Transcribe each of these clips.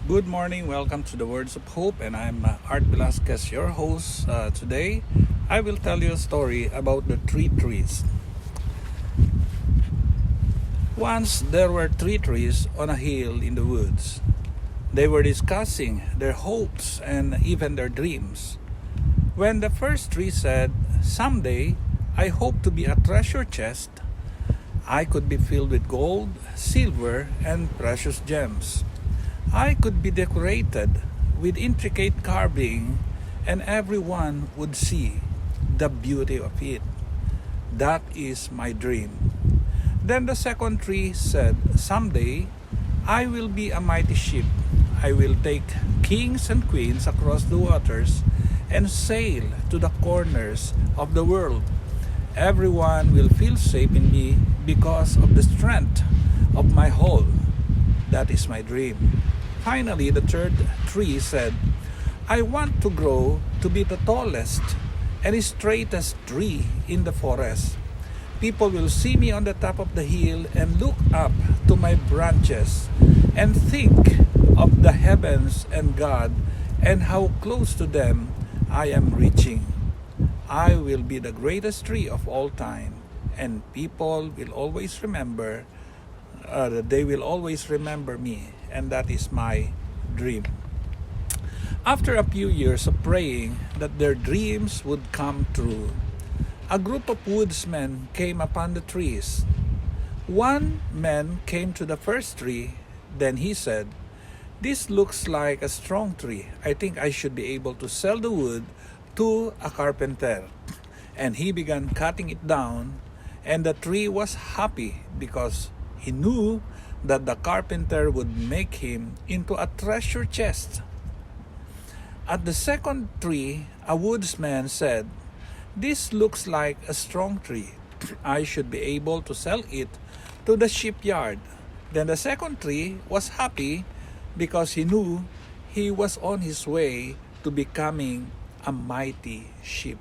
Good morning, welcome to the Words of Hope, and I'm Art Velasquez, your host. Today, I will tell you a story about the three trees. Once there were three trees on a hill in the woods. They were discussing their hopes and even their dreams. When the first tree said, "Someday, I hope to be a treasure chest. I could be filled with gold, silver, and precious gems. I could be decorated with intricate carving, and everyone would see the beauty of it. That is my dream." Then the second tree said, "Someday I will be a mighty ship. I will take kings and queens across the waters and sail to the corners of the world. Everyone will feel safe in me because of the strength of my hull. That is my dream." Finally, the third tree said, "I want to grow to be the tallest and straightest tree in the forest. People will see me on the top of the hill and look up to my branches and think of the heavens and God and how close to them I am reaching. I will be the greatest tree of all time, and people will always remember they will always remember me, and that is my dream." After a few years of praying that their dreams would come true, a group of woodsmen came upon the trees. One man came to the first tree, then he said, "This looks like a strong tree. I think I should be able to sell the wood to a carpenter." And he began cutting it down, and the tree was happy because he knew that the carpenter would make him into a treasure chest. At the second tree, a woodsman said, "This looks like a strong tree. I should be able to sell it to the shipyard." Then the second tree was happy because he knew he was on his way to becoming a mighty ship.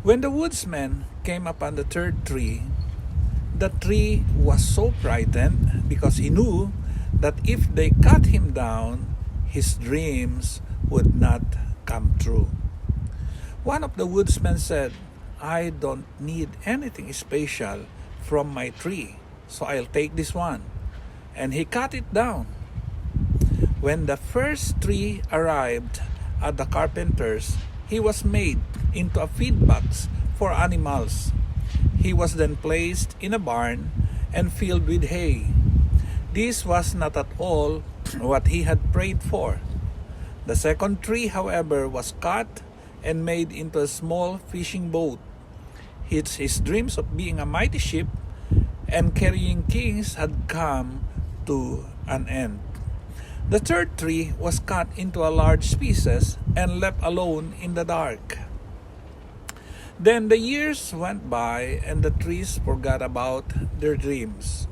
When the woodsman came upon the third tree, the tree was so frightened because he knew that if they cut him down, his dreams would not come true. One of the woodsmen said, "I don't need anything special from my tree, so I'll take this one." And he cut it down. When the first tree arrived at the carpenter's, he was made into a feed box for animals. He was then placed in a barn and filled with hay. This was not at all what he had prayed for. The second tree, however, was cut and made into a small fishing boat. His dreams of being a mighty ship and carrying kings had come to an end. The third tree was cut into a large pieces and left alone in the dark. Then the years went by and the trees forgot about their dreams.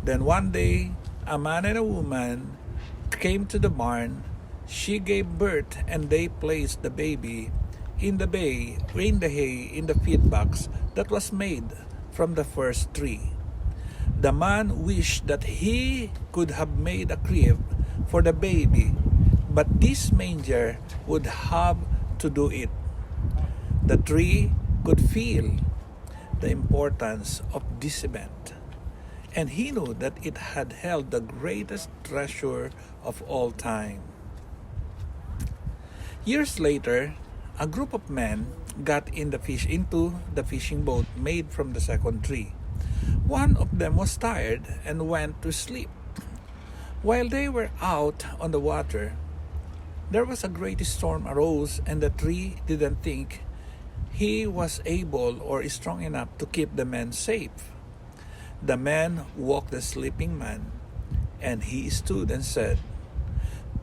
Then one day, a man and a woman came to the barn. She gave birth and they placed the baby in the hay in the feed box that was made from the first tree. The man wished that he could have made a crib for the baby, but this manger would have to do it. The tree could feel the importance of this event, and he knew that it had held the greatest treasure of all time. Years later, a group of men got into the fishing boat made from the second tree. One of them was tired and went to sleep. While they were out on the water, there was a great storm arose, and the tree didn't think he was able or strong enough to keep the men safe. The man woke the sleeping man, and he stood and said,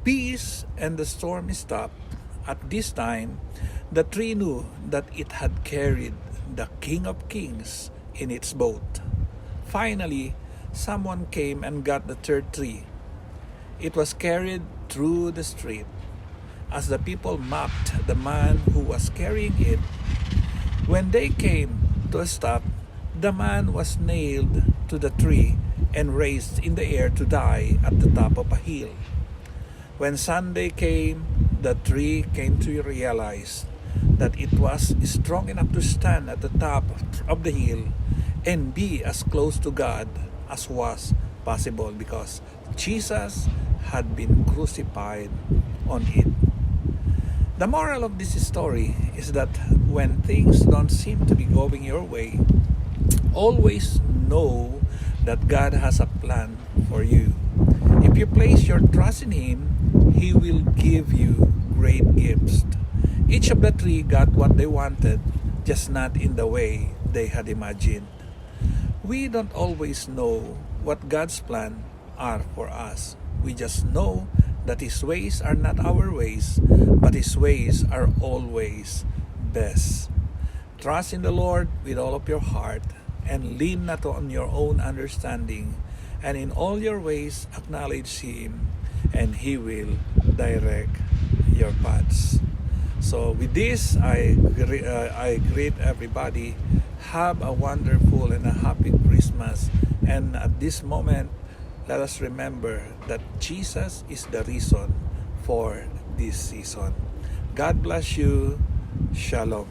"Peace," and the storm stopped. At this time, the tree knew that it had carried the King of Kings in its boat. Finally, someone came and got the third tree. It was carried through the street. As the people mocked the man who was carrying it, when they came to a stop, The man was nailed to the tree and raised in the air to die at the top of a hill. When Sunday came, the tree came to realize that it was strong enough to stand at the top of the hill and be as close to God as was possible because Jesus had been crucified on it. The moral of this story is that when things don't seem to be going your way, always know that God has a plan for you. If you place your trust in Him, He will give you great gifts. Each of the three got what they wanted, just not in the way they had imagined. We don't always know what God's plans are for us. We just know that His ways are not our ways, but His ways are always best. Trust in the Lord with all of your heart and lean not on your own understanding, and in all your ways acknowledge Him, and He will direct your paths. So with this, I greet everybody. Have a wonderful and a happy Christmas. And at this moment, let us remember that Jesus is the reason for this season. God bless you. Shalom.